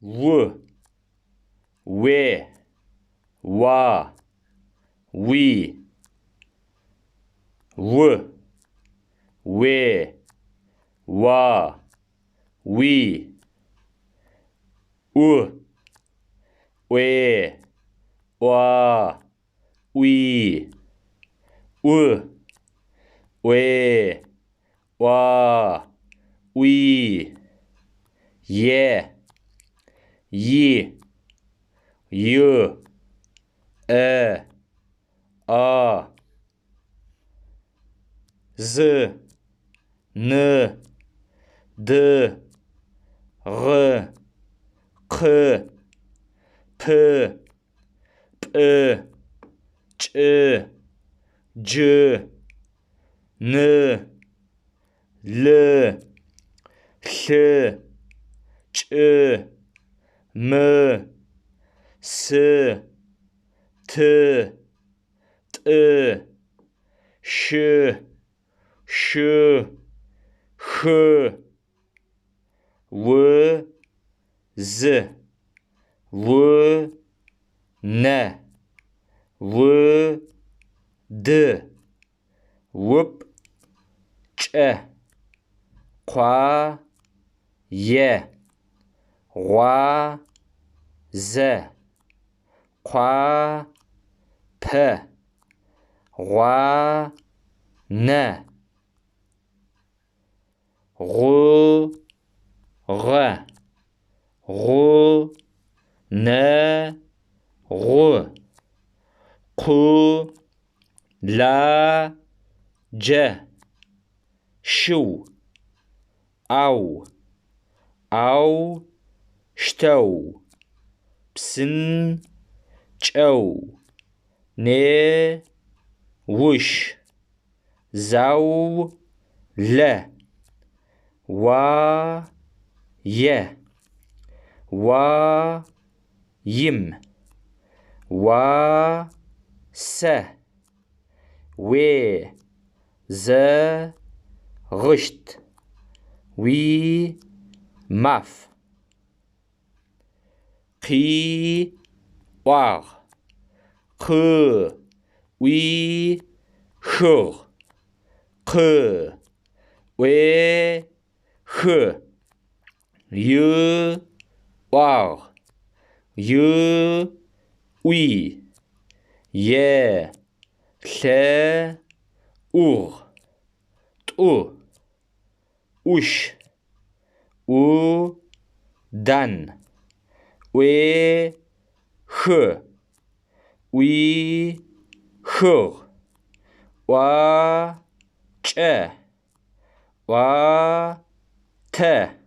우, 왜, 와, 위, 우, 왜, 와, 위, 우, 왜, 와, 위, 우, 왜, 와, 위, 예, 이, 유, 에, 아, 즈, 느, 드, 르, 크, 프, ጵ, ጭ, ጅ, ን፣ ል፣ ል፣ ጭ፣ ም፣ ስ፣ ት፣ ጥ፣ ሽ፣ ሽ፣ ህ፣ ው፣ ዝ፣ ው፣ ነ፣ ው፣ ድ፣ ውጵ፣ ጨ፣ ኳ፣ የ፣ ኋ፣ ዘ፣ ኳ፣ ፐ፣ ኋ፣ ነ፣ ሑ፣ ኸ፣ ሑ፣ ነ፣ ሑ፣ ኩ፣ ላ፣ ጀ፣ ሽው፣ አው፣ አው፣ ሽተው፣ ፕስን፣ ጨው፣ ኔ፣ ውሽ፣ ዛው፣ ለ፣ ዋ፣ የ፣ ዋ፣ ይም፣ ዋ፣ ሰ፣ ዌ፣ ዘ፣ غشت وي، ماف، قي، واغ، خ، وي، خغ، ق، وي، خ، ي، واغ، ي، وي، ي، ث، اوغ، طو، اوش، او، دن، وی، خ، وی، خغ، وا، چه، وا، ته.